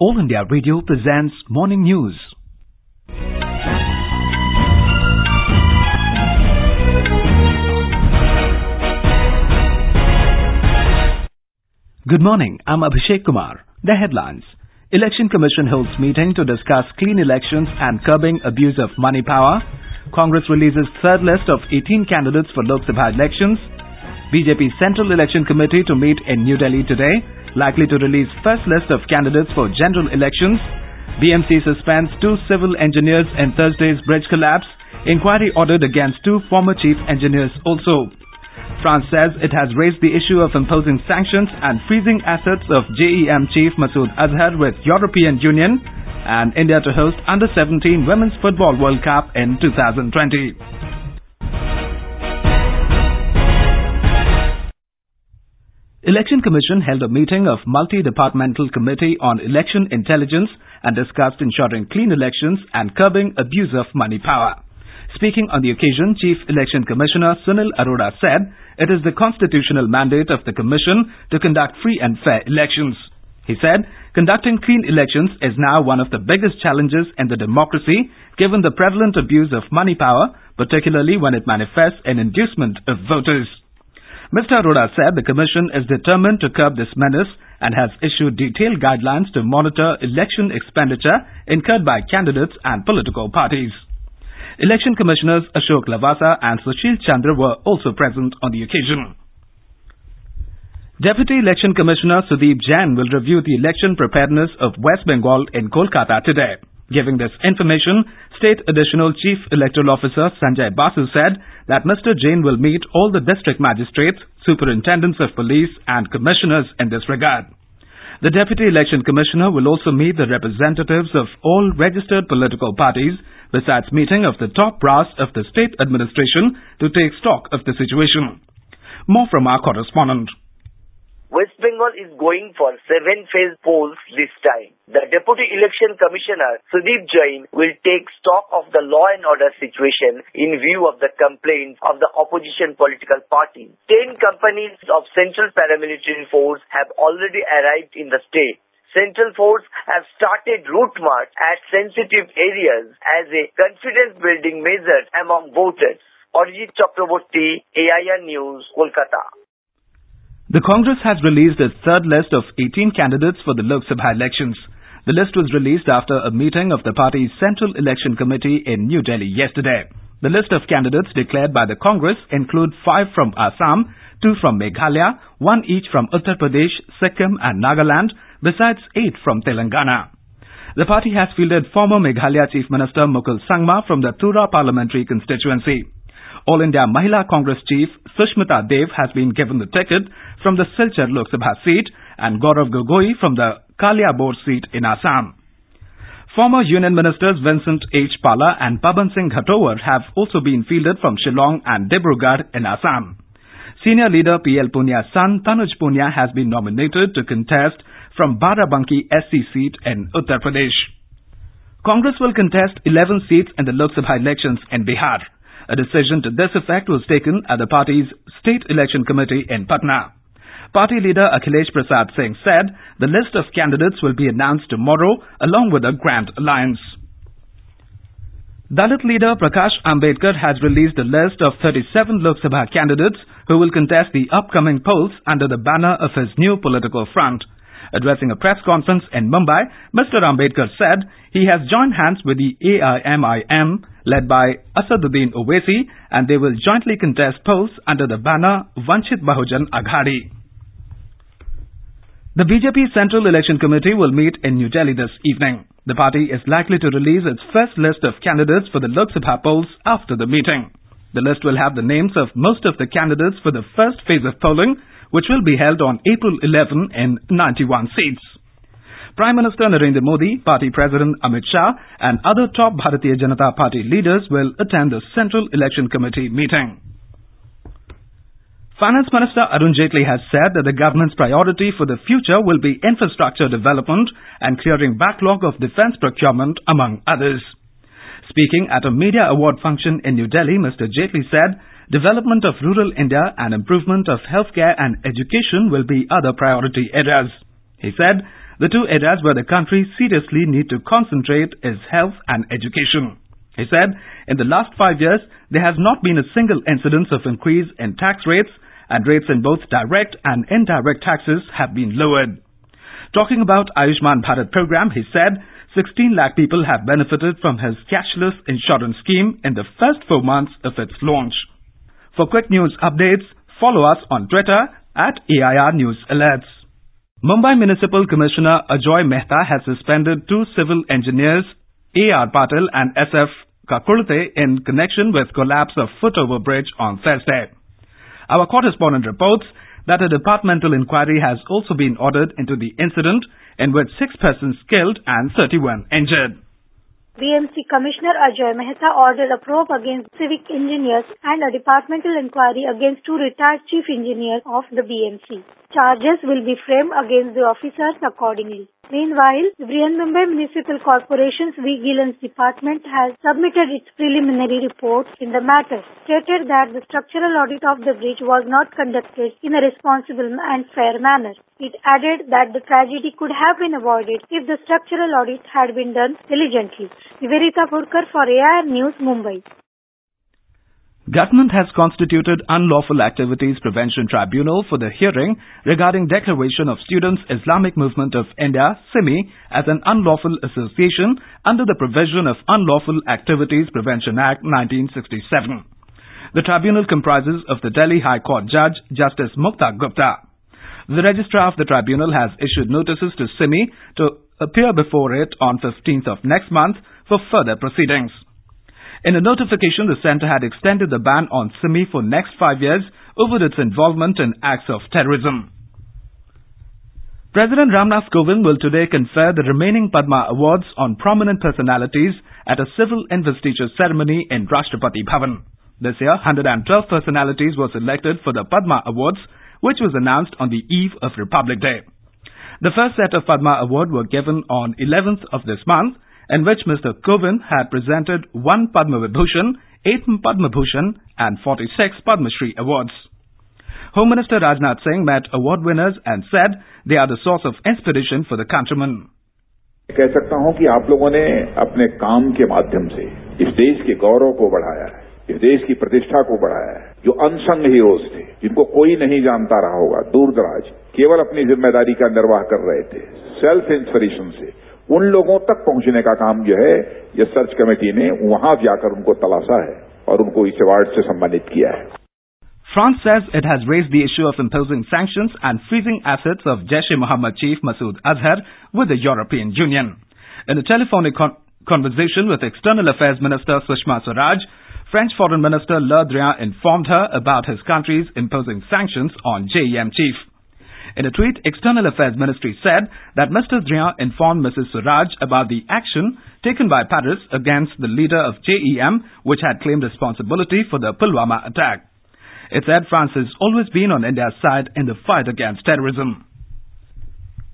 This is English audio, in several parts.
All India Radio presents Morning News. Good morning, I'm Abhishek Kumar. The headlines. Election Commission holds meeting to discuss clean elections and curbing abuse of money power. Congress releases third list of 18 candidates for Lok Sabha elections. BJP Central Election Committee to meet in New Delhi today, likely to release first list of candidates for general elections. BMC suspends 2 civil engineers in Thursday's bridge collapse. Inquiry ordered against 2 former chief engineers also. France says it has raised the issue of imposing sanctions and freezing assets of JEM chief Masood Azhar with European Union, and India to host Under-17 Women's Football World Cup in 2020. Election Commission held a meeting of Multi-Departmental Committee on Election Intelligence and discussed ensuring clean elections and curbing abuse of money power. Speaking on the occasion, Chief Election Commissioner Sunil Arora said it is the constitutional mandate of the Commission to conduct free and fair elections. He said, conducting clean elections is now one of the biggest challenges in the democracy given the prevalent abuse of money power, particularly when it manifests in inducement of voters. Mr. Arora said the Commission is determined to curb this menace and has issued detailed guidelines to monitor election expenditure incurred by candidates and political parties. Election Commissioners Ashok Lavasa and Sushil Chandra were also present on the occasion. Deputy Election Commissioner Sudeep Jain will review the election preparedness of West Bengal in Kolkata today. Giving this information, State Additional Chief Electoral Officer Sanjay Basu said that Mr. Jain will meet all the district magistrates, superintendents of police and commissioners in this regard. The Deputy Election Commissioner will also meet the representatives of all registered political parties, besides meeting of the top brass of the state administration to take stock of the situation. More from our correspondent. West Bengal is going for 7-phase polls this time. The Deputy Election Commissioner Sudeep Jain will take stock of the law and order situation in view of the complaints of the opposition political parties. 10 companies of Central Paramilitary Force have already arrived in the state. Central Force have started route march at sensitive areas as a confidence-building measure among voters. Arijit Chakraborty, AIR News, Kolkata. The Congress has released its third list of 18 candidates for the Lok Sabha elections. The list was released after a meeting of the party's Central Election Committee in New Delhi yesterday. The list of candidates declared by the Congress include 5 from Assam, 2 from Meghalaya, 1 each from Uttar Pradesh, Sikkim and Nagaland, besides 8 from Telangana. The party has fielded former Meghalaya Chief Minister Mukul Sangma from the Tura parliamentary constituency. All India Mahila Congress Chief Sushmita Dev has been given the ticket from the Silchar Lok Sabha seat and Gaurav Gogoi from the Kaliabor seat in Assam. Former Union Ministers Vincent H. Pala and Paban Singh Ghatowar have also been fielded from Shillong and Dibrugarh in Assam. Senior leader P.L. Punya's son Tanuj Punya has been nominated to contest from Barabanki SC seat in Uttar Pradesh. Congress will contest 11 seats in the Lok Sabha elections in Bihar. A decision to this effect was taken at the party's State Election Committee in Patna. Party leader Akhilesh Prasad Singh said the list of candidates will be announced tomorrow along with a grand alliance. Dalit leader Prakash Ambedkar has released a list of 37 Lok Sabha candidates who will contest the upcoming polls under the banner of his new political front. Addressing a press conference in Mumbai, Mr. Ambedkar said he has joined hands with the AIMIM led by Asaduddin Owaisi and they will jointly contest polls under the banner Vanchit Bahujan Aghadi. The BJP Central Election Committee will meet in New Delhi this evening. The party is likely to release its first list of candidates for the Lok Sabha polls after the meeting. The list will have the names of most of the candidates for the first phase of polling, which will be held on April 11 in 91 seats. Prime Minister Narendra Modi, Party President Amit Shah and other top Bharatiya Janata Party leaders will attend the Central Election Committee meeting. Finance Minister Arun Jaitley has said that the government's priority for the future will be infrastructure development and clearing backlog of defence procurement, among others. Speaking at a media award function in New Delhi, Mr. Jaitley said development of rural India and improvement of healthcare and education will be other priority areas. He said The two areas where the country seriously need to concentrate is health and education. He said, in the last 5 years, there has not been a single incidence of increase in tax rates, and rates in both direct and indirect taxes have been lowered. Talking about Ayushman Bharat program, he said, 16 lakh people have benefited from his cashless insurance scheme in the first 4 months of its launch. For quick news updates, follow us on Twitter at AIR News Alerts. Mumbai Municipal Commissioner Ajoy Mehta has suspended 2 civil engineers, A.R. Patil and S.F. Kakurte, in connection with collapse of footover bridge on Thursday. Our correspondent reports that a departmental inquiry has also been ordered into the incident, in which 6 persons killed and 31 injured. BMC Commissioner Ajoy Mehta ordered a probe against civic engineers and a departmental inquiry against 2 retired chief engineers of the BMC. Charges will be framed against the officers accordingly. Meanwhile, the Mumbai Municipal Corporation's Vigilance Department has submitted its preliminary report in the matter, stated that the structural audit of the bridge was not conducted in a responsible and fair manner. It added that the tragedy could have been avoided if the structural audit had been done diligently. Nivedita Purkar for AIR News, Mumbai. Government has constituted Unlawful Activities Prevention Tribunal for the hearing regarding declaration of Students' Islamic Movement of India, SIMI, as an unlawful association under the provision of Unlawful Activities Prevention Act 1967. The tribunal comprises of the Delhi High Court Judge, Justice Mukta Gupta. The registrar of the tribunal has issued notices to SIMI to appear before it on 15th of next month for further proceedings. In a notification, the centre had extended the ban on SIMI for next 5 years over its involvement in acts of terrorism. President Ramnath Kovind will today confer the remaining Padma Awards on prominent personalities at a civil investiture ceremony in Rashtrapati Bhavan. This year, 112 personalities were selected for the Padma Awards, which was announced on the eve of Republic Day. The first set of Padma Award were given on 11th of this month, in which Mr. Kovind had presented 1 Padma Vibhushan, 8 Padma Bhushan and 46 Padma Shri awards. Home Minister Rajnath Singh met award winners and said they are the source of inspiration for the countrymen. कह सकता हूं कि आप लोगों ने अपने काम के माध्यम से इस देश के गौरव को बढ़ाया है, इस देश की प्रतिष्ठा को बढ़ाया है। जो अनसंग हीरोज थे, जिनको कोई नहीं जानता रहा होगा, दूर दराज केवल अपनी जिम्मेदारी का निर्वाह कर रहे थे, सेल्फ इंस्पिरेशन से उन लोगों तक पहुंचने का काम जो है, ये सर्च कमेटी ने वहां जाकर उनको तलाशा है और उनको इस अवार्ड से सम्मानित किया है. France says it has raised the issue of imposing sanctions and freezing assets of Jaish-e-Mohammed chief Masood Azhar with the European Union. In a telephonic conversation with External Affairs Minister Sushma Swaraj, French Foreign Minister Le Drian informed her about his country's imposing sanctions on JEM chief. In a tweet, External Affairs Ministry said that Mr. Drian informed Mrs. Swaraj about the action taken by Paris against the leader of JEM, which had claimed responsibility for the Pulwama attack. It said France has always been on India's side in the fight against terrorism.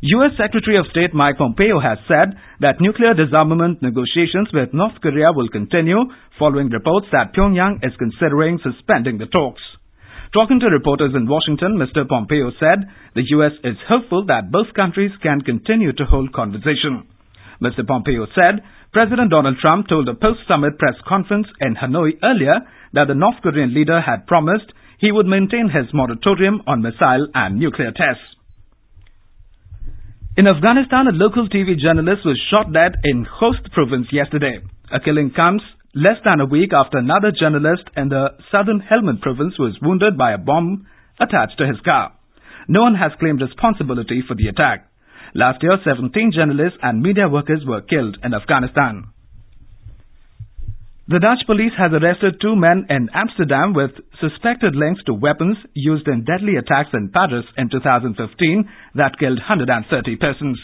U.S. Secretary of State Mike Pompeo has said that nuclear disarmament negotiations with North Korea will continue following reports that Pyongyang is considering suspending the talks. Talking to reporters in Washington, Mr. Pompeo said the U.S. is hopeful that both countries can continue to hold conversation. Mr. Pompeo said President Donald Trump told a post-summit press conference in Hanoi earlier that the North Korean leader had promised he would maintain his moratorium on missile and nuclear tests. In Afghanistan, a local TV journalist was shot dead in Khost province yesterday. A killing comes less than a week after another journalist in the southern Helmand province was wounded by a bomb attached to his car. No one has claimed responsibility for the attack. Last year, 17 journalists and media workers were killed in Afghanistan. The Dutch police has arrested 2 men in Amsterdam with suspected links to weapons used in deadly attacks in Paris in 2015 that killed 130 persons.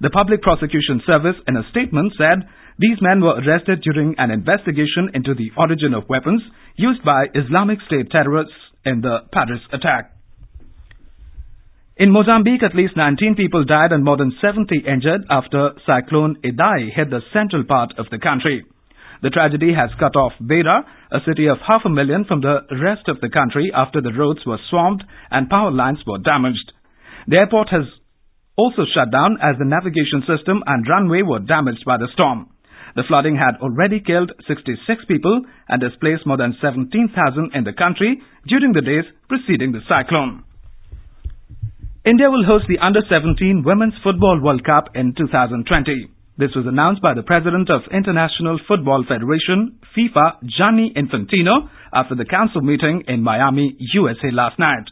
The Public Prosecution Service, in a statement, said these men were arrested during an investigation into the origin of weapons used by Islamic State terrorists in the Paris attack. In Mozambique, at least 19 people died and more than 70 injured after Cyclone Idai hit the central part of the country. The tragedy has cut off Beira, a city of 500,000, from the rest of the country after the roads were swamped and power lines were damaged. The airport has also shut down as the navigation system and runway were damaged by the storm. The flooding had already killed 66 people and displaced more than 17,000 in the country during the days preceding the cyclone. India will host the Under-17 Women's Football World Cup in 2020. This was announced by the President of International Football Federation, FIFA, Gianni Infantino, after the council meeting in Miami, USA last night.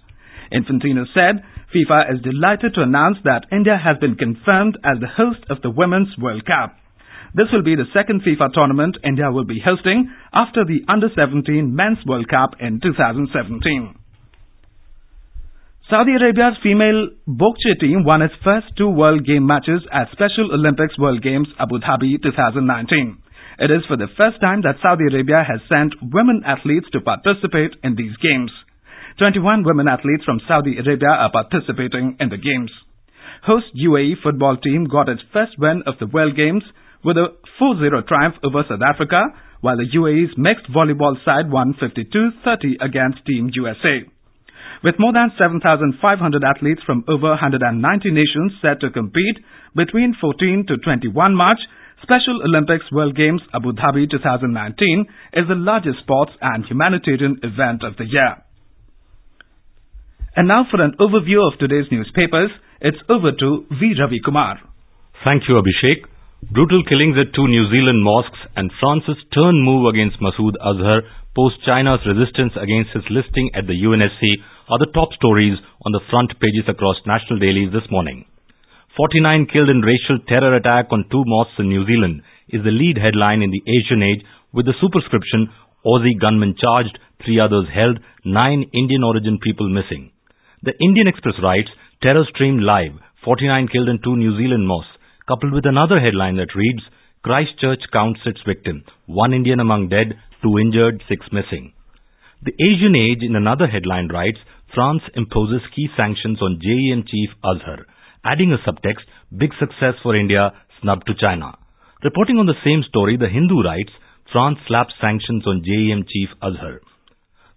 Infantino said FIFA is delighted to announce that India has been confirmed as the host of the Women's World Cup. This will be the second FIFA tournament India will be hosting after the Under-17 Men's World Cup in 2017. Saudi Arabia's female bokche team won its first 2 World Game matches at Special Olympics World Games Abu Dhabi 2019. It is for the first time that Saudi Arabia has sent women athletes to participate in these games. 21 women athletes from Saudi Arabia are participating in the games. Host UAE football team got its first win of the World Games with a 4-0 triumph over South Africa, while the UAE's mixed volleyball side won 52-30 against Team USA. With more than 7,500 athletes from over 190 nations set to compete between 14 to 21 March, Special Olympics World Games Abu Dhabi 2019 is the largest sports and humanitarian event of the year. And now for an overview of today's newspapers, it's over to V. Ravi Kumar. Thank you, Abhishek. Brutal killings at 2 New Zealand mosques and France's turn move against Masood Azhar post China's resistance against his listing at the UNSC are the top stories on the front pages across national dailies this morning. 49 killed in racial terror attack on 2 mosques in New Zealand is the lead headline in the Asian Age, with the superscription Aussie gunmen charged, 3 others held, 9 Indian origin people missing. The Indian Express writes, terror streamed live, 49 killed in 2 New Zealand mosques, coupled with another headline that reads, Christchurch counts its victim, 1 Indian among dead, 2 injured, 6 missing. The Asian Age in another headline writes, France imposes key sanctions on JEM chief Azhar, adding a subtext, big success for India, snub to China. Reporting on the same story, The Hindu writes, France slaps sanctions on JEM chief Azhar.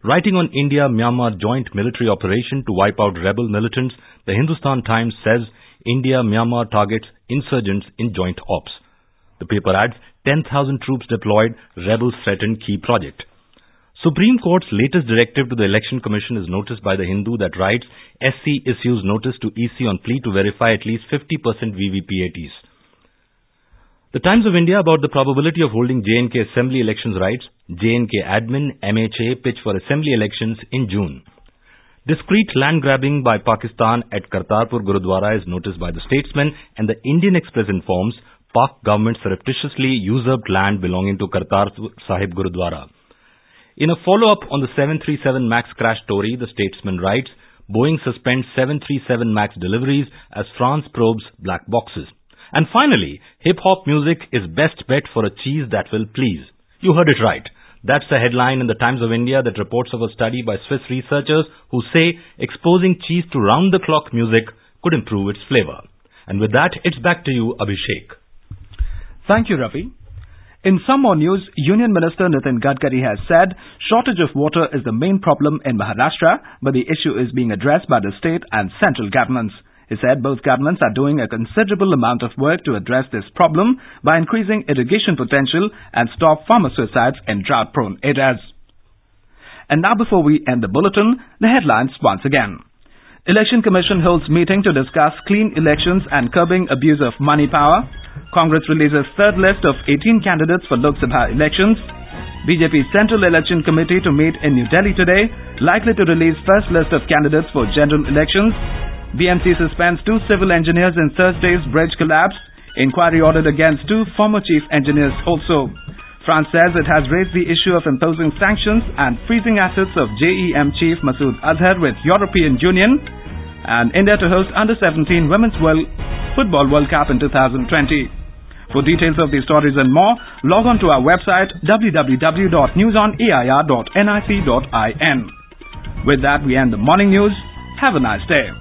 Writing on India-Myanmar joint military operation to wipe out rebel militants, the Hindustan Times says India-Myanmar targets insurgents in joint ops. The paper adds 10,000 troops deployed, rebels threaten key project. Supreme Court's latest directive to the Election Commission is noticed by the Hindu that writes SC issues notice to EC on plea to verify at least 50% VVPATs. The Times of India about the probability of holding J&K Assembly elections writes, J&K admin, MHA pitch for Assembly elections in June. Discreet land grabbing by Pakistan at Kartarpur Gurudwara is noticed by the Statesman, and the Indian Express informs Pak government surreptitiously usurped land belonging to Kartarpur Sahib Gurudwara. In a follow-up on the 737 MAX crash story, the Statesman writes, Boeing suspends 737 MAX deliveries as France probes black boxes. And finally, hip-hop music is best bet for a cheese that will please. You heard it right. That's the headline in the Times of India that reports of a study by Swiss researchers who say exposing cheese to round-the-clock music could improve its flavor. And with that, it's back to you, Abhishek. Thank you, Ravi. In some more news, Union Minister Nitin Gadkari has said shortage of water is the main problem in Maharashtra, but the issue is being addressed by the state and central governments. He said both governments are doing a considerable amount of work to address this problem by increasing irrigation potential and stop farmer suicides in drought-prone areas. And now before we end the bulletin, the headlines once again. Election Commission holds meeting to discuss clean elections and curbing abuse of money power. Congress releases third list of 18 candidates for Lok Sabha elections. BJP Central Election Committee to meet in New Delhi today, likely to release first list of candidates for general elections. BMC suspends 2 civil engineers in Thursday's bridge collapse. Inquiry ordered against 2 former chief engineers also. France says it has raised the issue of imposing sanctions and freezing assets of JEM chief Masood Azhar with European Union. And India to host Under-17 Women's Football World Cup in 2020. For details of these stories and more, log on to our website www.newsonair.nic.in. With that, we end the morning news. Have a nice day.